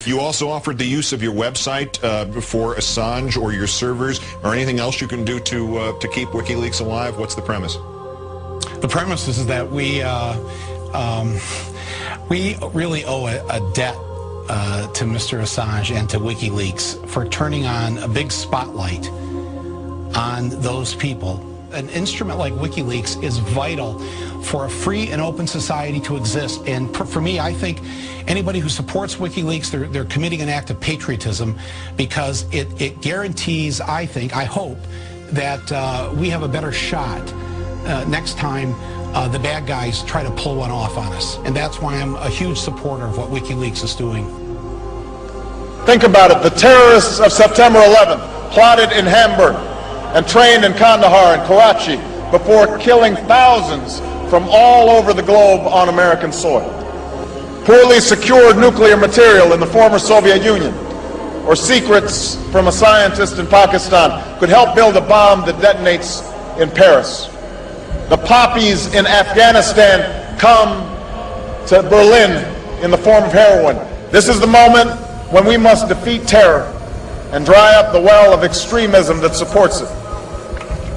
You also offered the use of your website for Assange or your servers or anything else you can do to keep WikiLeaks alive. What's the premise? The premise is that we really owe a debt to Mr. Assange and to WikiLeaks for turning on a big spotlight on those people. An instrument like WikiLeaks is vital for a free and open society to exist. And for me, I think anybody who supports WikiLeaks, they're committing an act of patriotism, because it guarantees, I hope, that we have a better shot next time the bad guys try to pull one off on us. And that's why I'm a huge supporter of what WikiLeaks is doing. Think about it. The terrorists of September 11th plotted in Hamburg and trained in Kandahar and Karachi before killing thousands from all over the globe on American soil. Poorly secured nuclear material in the former Soviet Union, or secrets from a scientist in Pakistan, could help build a bomb that detonates in Paris. The poppies in Afghanistan come to Berlin in the form of heroin. This is the moment when we must defeat terror and dry up the well of extremism that supports it.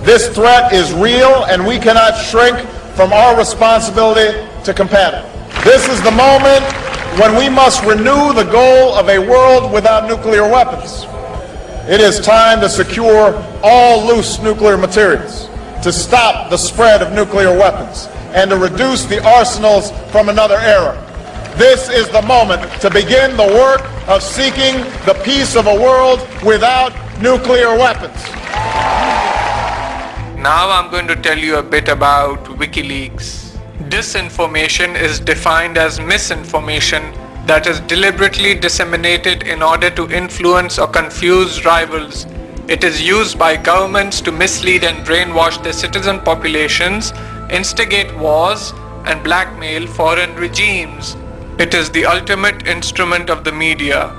This threat is real, and we cannot shrink from our responsibility to combat it. This is the moment when we must renew the goal of a world without nuclear weapons. It is time to secure all loose nuclear materials, to stop the spread of nuclear weapons, and to reduce the arsenals from another era. This is the moment to begin the work of seeking the peace of a world without nuclear weapons. Now I'm going to tell you a bit about WikiLeaks. Disinformation is defined as misinformation that is deliberately disseminated in order to influence or confuse rivals. It is used by governments to mislead and brainwash their citizen populations, instigate wars, and blackmail foreign regimes. It is the ultimate instrument of the media.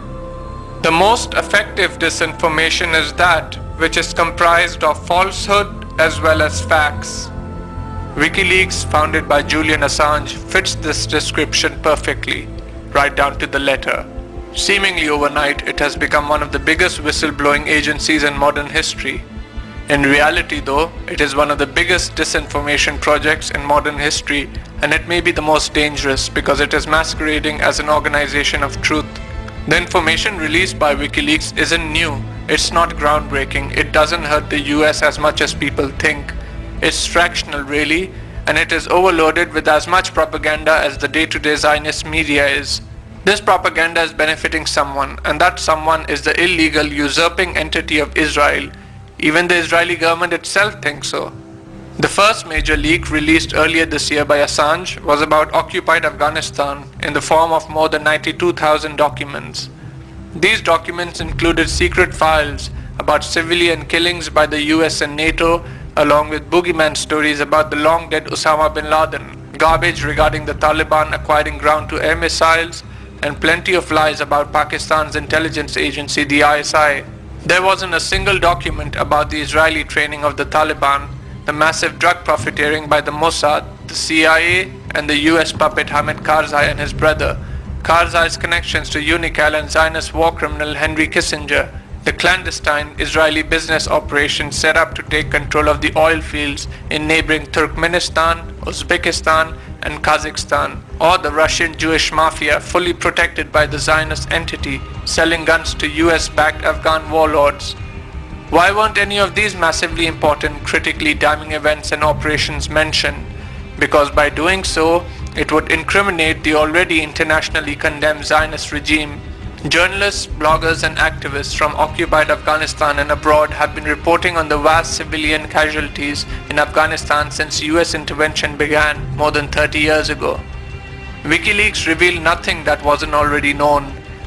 The most effective disinformation is that which is comprised of falsehood as well as facts. WikiLeaks, founded by Julian Assange, fits this description perfectly, right down to the letter. Seemingly overnight, it has become one of the biggest whistleblowing agencies in modern history. In reality though, it is one of the biggest disinformation projects in modern history, and it may be the most dangerous because it is masquerading as an organization of truth. The information released by WikiLeaks isn't new, it's not groundbreaking, it doesn't hurt the US as much as people think. It's fractional really, and it is overloaded with as much propaganda as the day-to-day Zionist media is. This propaganda is benefiting someone, and that someone is the illegal usurping entity of Israel. Even the Israeli government itself thinks so. The first major leak released earlier this year by Assange was about occupied Afghanistan in the form of more than 92,000 documents. These documents included secret files about civilian killings by the US and NATO, along with boogeyman stories about the long-dead Osama bin Laden, garbage regarding the Taliban acquiring ground-to-air missiles, and plenty of lies about Pakistan's intelligence agency, the ISI. There wasn't a single document about the Israeli training of the Taliban, the massive drug profiteering by the Mossad, the CIA, and the US puppet Hamid Karzai and his brother, Karzai's connections to Unical and Zionist war criminal Henry Kissinger, the clandestine Israeli business operation set up to take control of the oil fields in neighboring Turkmenistan, Uzbekistan, and Kazakhstan, or the Russian Jewish mafia fully protected by the Zionist entity selling guns to US-backed Afghan warlords. Why weren't any of these massively important, critically damning events and operations mentioned? Because by doing so, it would incriminate the already internationally condemned Zionist regime. Journalists, bloggers, and activists from occupied Afghanistan and abroad have been reporting on the vast civilian casualties in Afghanistan since US intervention began more than 30 years ago. WikiLeaks revealed nothing that wasn't already known.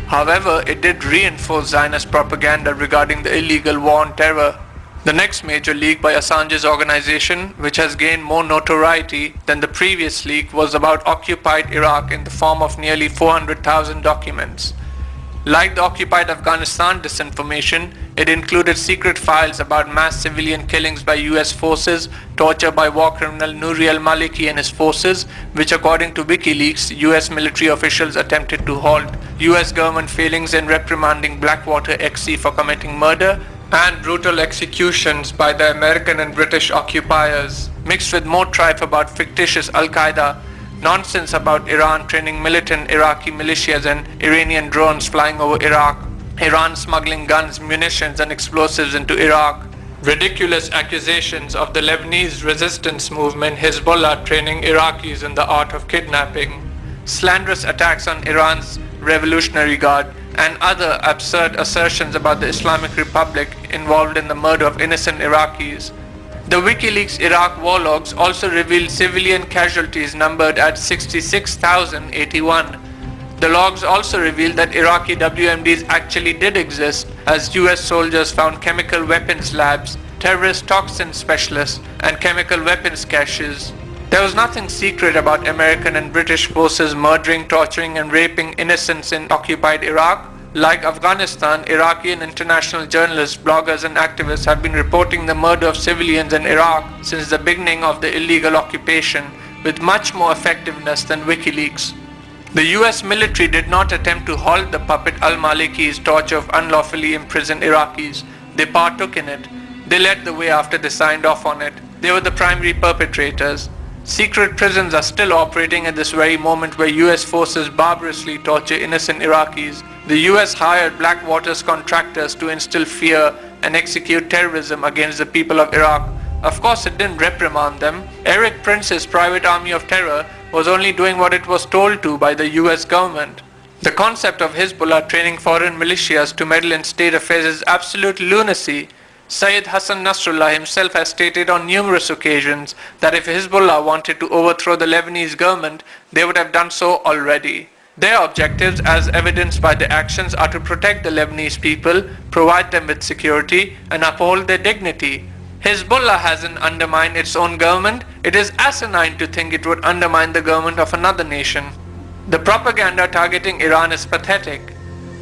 However, it did reinforce Zionist propaganda regarding the illegal war on terror. The next major leak by Assange's organization, which has gained more notoriety than the previous leak, was about occupied Iraq in the form of nearly 400,000 documents. Like the occupied Afghanistan disinformation, It included secret files about mass civilian killings by US forces, torture by war criminal Nouri al-Maliki and his forces, which according to Wikileaks, US military officials attempted to halt, US government failings in reprimanding Blackwater XC for committing murder, and brutal executions by the American and British occupiers, mixed with more tripe about fictitious Al-Qaeda, nonsense about Iran training militant Iraqi militias and Iranian drones flying over Iraq, Iran smuggling guns, munitions and explosives into Iraq, ridiculous accusations of the Lebanese resistance movement Hezbollah training Iraqis in the art of kidnapping, slanderous attacks on Iran's Revolutionary Guard, and other absurd assertions about the Islamic Republic involved in the murder of innocent Iraqis. The WikiLeaks Iraq war logs also revealed civilian casualties numbered at 66,081. The logs also revealed that Iraqi WMDs actually did exist, as US soldiers found chemical weapons labs, terrorist toxin specialists, and chemical weapons caches. There was nothing secret about American and British forces murdering, torturing, and raping innocents in occupied Iraq. Like Afghanistan, Iraqi and international journalists, bloggers, and activists have been reporting the murder of civilians in Iraq since the beginning of the illegal occupation, with much more effectiveness than WikiLeaks. The US military did not attempt to halt the puppet al-Maliki's torture of unlawfully imprisoned Iraqis. They partook in it. They led the way after they signed off on it. They were the primary perpetrators. Secret prisons are still operating at this very moment where US forces barbarously torture innocent Iraqis. The US hired Blackwater's contractors to instill fear and execute terrorism against the people of Iraq. Of course, it didn't reprimand them. Eric Prince's private army of terror was only doing what it was told to by the US government. The concept of Hezbollah training foreign militias to meddle in state affairs is absolute lunacy. Sayyid Hassan Nasrallah himself has stated on numerous occasions that if Hezbollah wanted to overthrow the Lebanese government, they would have done so already. Their objectives, as evidenced by their actions, are to protect the Lebanese people, provide them with security, and uphold their dignity. Hezbollah hasn't undermined its own government. It is asinine to think it would undermine the government of another nation. The propaganda targeting Iran is pathetic.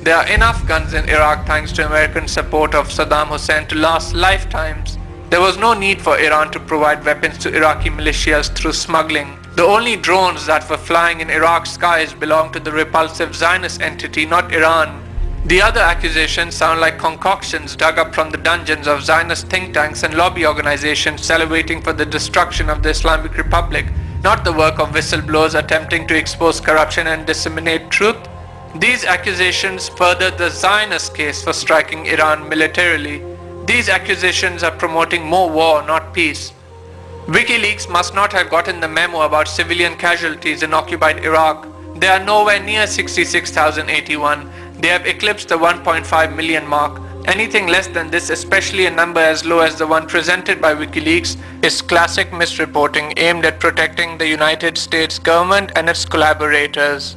There are enough guns in Iraq thanks to American support of Saddam Hussein to last lifetimes. There was no need for Iran to provide weapons to Iraqi militias through smuggling. The only drones that were flying in Iraq's skies belonged to the repulsive Zionist entity, not Iran. The other accusations sound like concoctions dug up from the dungeons of Zionist think tanks and lobby organizations salivating for the destruction of the Islamic Republic, not the work of whistleblowers attempting to expose corruption and disseminate truth. These accusations further the Zionist case for striking Iran militarily. These accusations are promoting more war, not peace. WikiLeaks must not have gotten the memo about civilian casualties in occupied Iraq. They are nowhere near 66,081. They have eclipsed the 1.5 million mark. Anything less than this, especially a number as low as the one presented by WikiLeaks, is classic misreporting aimed at protecting the United States government and its collaborators.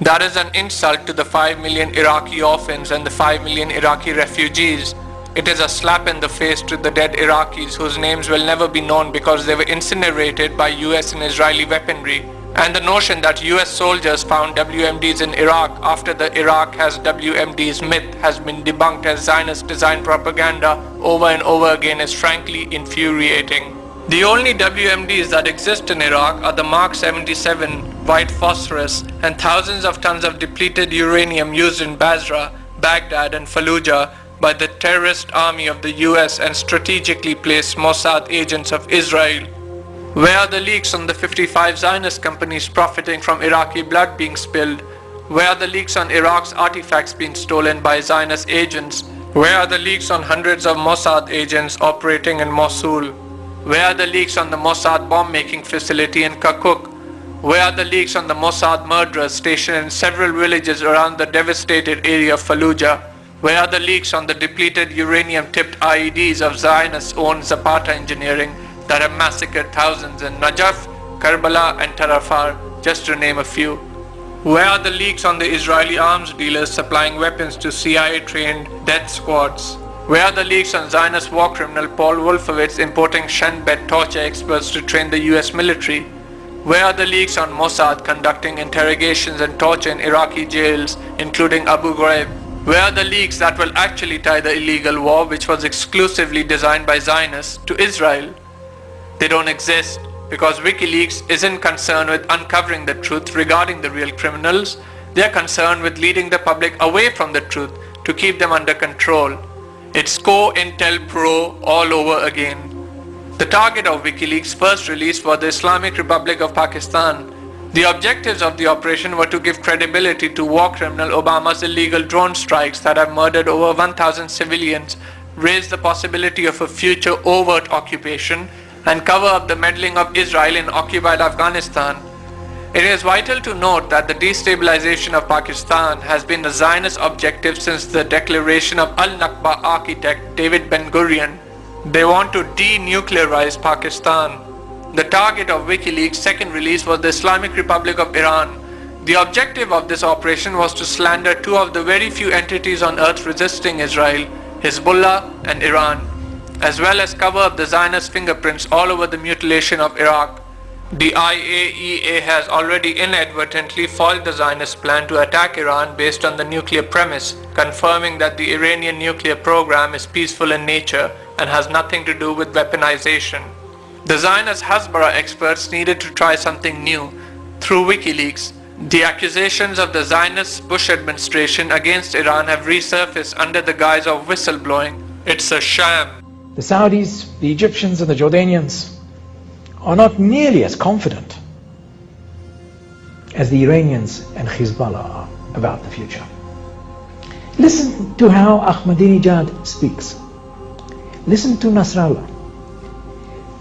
That is an insult to the 5 million Iraqi orphans and the 5 million Iraqi refugees. It is a slap in the face to the dead Iraqis whose names will never be known because they were incinerated by US and Israeli weaponry. And the notion that US soldiers found WMDs in Iraq after the Iraq has WMDs myth has been debunked as Zionist design propaganda over and over again is frankly infuriating. The only WMDs that exist in Iraq are the Mark 77 white phosphorus and thousands of tons of depleted uranium used in Basra, Baghdad and Fallujah by the terrorist army of the US and strategically placed Mossad agents of Israel. Where are the leaks on the 55 Zionist companies profiting from Iraqi blood being spilled? Where are the leaks on Iraq's artifacts being stolen by Zionist agents? Where are the leaks on hundreds of Mossad agents operating in Mosul? Where are the leaks on the Mossad bomb-making facility in Kirkuk? Where are the leaks on the Mossad murderers stationed in several villages around the devastated area of Fallujah? Where are the leaks on the depleted uranium-tipped IEDs of Zionist-owned Zapata engineering that have massacred thousands in Najaf, Karbala and Tarafar, just to name a few? Where are the leaks on the Israeli arms dealers supplying weapons to CIA-trained death squads? Where are the leaks on Zionist war criminal Paul Wolfowitz importing Shin Bet torture experts to train the US military? Where are the leaks on Mossad conducting interrogations and torture in Iraqi jails, including Abu Ghraib? Where are the leaks that will actually tie the illegal war, which was exclusively designed by Zionists, to Israel? They don't exist because Wikileaks isn't concerned with uncovering the truth regarding the real criminals. They are concerned with leading the public away from the truth to keep them under control. It's COINTELPRO all over again. The target of Wikileaks' first release was the Islamic Republic of Pakistan. The objectives of the operation were to give credibility to war criminal Obama's illegal drone strikes that have murdered over 1,000 civilians, raise the possibility of a future overt occupation, and cover up the meddling of Israel in occupied Afghanistan. It is vital to note that the destabilization of Pakistan has been a Zionist objective since the declaration of Al-Nakba architect David Ben-Gurion. They want to denuclearize Pakistan. The target of Wikileaks' second release was the Islamic Republic of Iran. The objective of this operation was to slander two of the very few entities on earth resisting Israel, Hezbollah and Iran, as well as cover up the Zionist fingerprints all over the mutilation of Iraq. The IAEA has already inadvertently foiled the Zionist plan to attack Iran based on the nuclear premise, confirming that the Iranian nuclear program is peaceful in nature and has nothing to do with weaponization. The Zionist Hasbara experts needed to try something new. Through Wikileaks, the accusations of the Zionist Bush administration against Iran have resurfaced under the guise of whistleblowing. It's a sham. The Saudis, the Egyptians and the Jordanians are not nearly as confident as the Iranians and Hezbollah are about the future. Listen to how Ahmadinejad speaks. Listen to Nasrallah.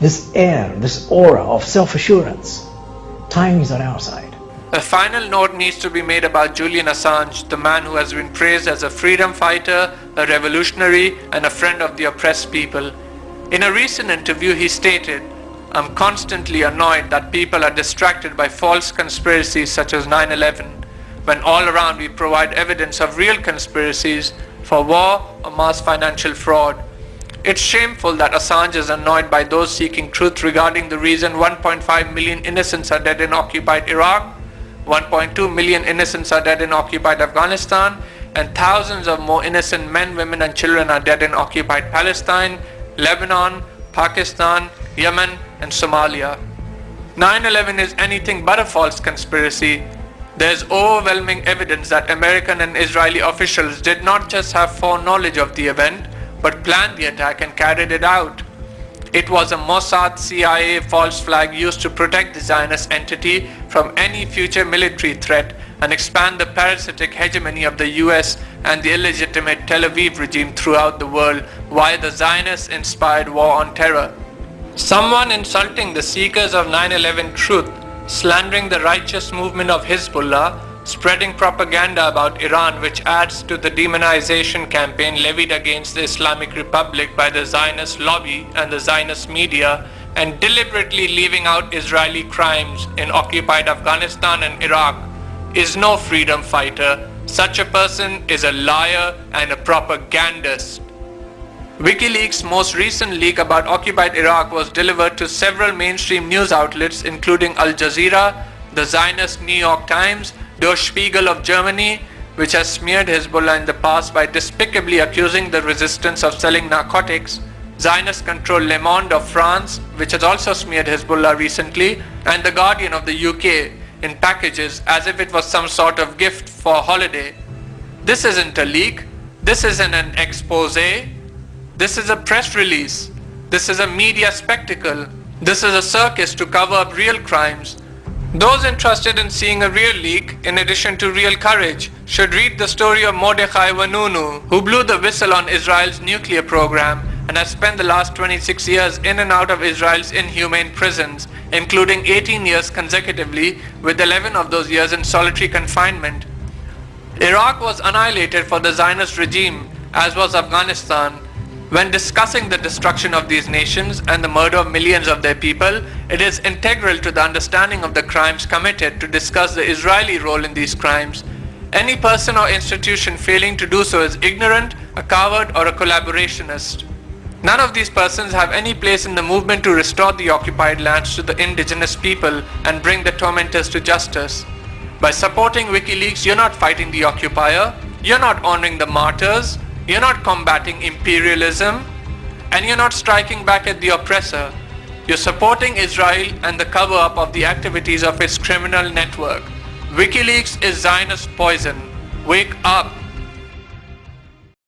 This air, this aura of self-assurance. Time is on our side. A final note needs to be made about Julian Assange, the man who has been praised as a freedom fighter, a revolutionary, and a friend of the oppressed people. In a recent interview, he stated, "I'm constantly annoyed that people are distracted by false conspiracies such as 9/11, when all around we provide evidence of real conspiracies for war or mass financial fraud. It's shameful that Assange is annoyed by those seeking truth regarding the reason 1.5 million innocents are dead in occupied Iraq, 1.2 million innocents are dead in occupied Afghanistan, and thousands of more innocent men, women and children are dead in occupied Palestine, Lebanon, Pakistan, Yemen and Somalia. 9/11 is anything but a false conspiracy. There is overwhelming evidence that American and Israeli officials did not just have foreknowledge of the event, but planned the attack and carried it out. It was a Mossad CIA false flag used to protect the Zionist entity from any future military threat and expand the parasitic hegemony of the US and the illegitimate Tel Aviv regime throughout the world via the Zionist-inspired war on terror. Someone insulting the seekers of 9/11 truth, slandering the righteous movement of Hezbollah, spreading propaganda about Iran which adds to the demonization campaign levied against the Islamic Republic by the Zionist lobby and the Zionist media, and deliberately leaving out Israeli crimes in occupied Afghanistan and Iraq is no freedom fighter. Such a person is a liar and a propagandist. Wikileaks' most recent leak about occupied Iraq was delivered to several mainstream news outlets including Al Jazeera, the Zionist New York Times, Der Spiegel of Germany, which has smeared Hezbollah in the past by despicably accusing the resistance of selling narcotics, Zionist-controlled Le Monde of France, which has also smeared Hezbollah recently, and The Guardian of the UK in packages as if it was some sort of gift for a holiday. This isn't a leak. This isn't an expose. This is a press release. This is a media spectacle. This is a circus to cover up real crimes. Those interested in seeing a real leak, in addition to real courage, should read the story of Mordechai Vanunu, who blew the whistle on Israel's nuclear program and has spent the last 26 years in and out of Israel's inhumane prisons, including 18 years consecutively, with 11 of those years in solitary confinement. Iraq was annihilated for the Zionist regime, as was Afghanistan. When discussing the destruction of these nations and the murder of millions of their people, it is integral to the understanding of the crimes committed to discuss the Israeli role in these crimes. Any person or institution failing to do so is ignorant, a coward, or a collaborationist. None of these persons have any place in the movement to restore the occupied lands to the indigenous people and bring the tormentors to justice. By supporting Wikileaks, you're not fighting the occupier, You're not honoring the martyrs, you're not combating imperialism, and you're not striking back at the oppressor. You're supporting Israel and the cover-up of the activities of its criminal network. WikiLeaks is Zionist poison. Wake up!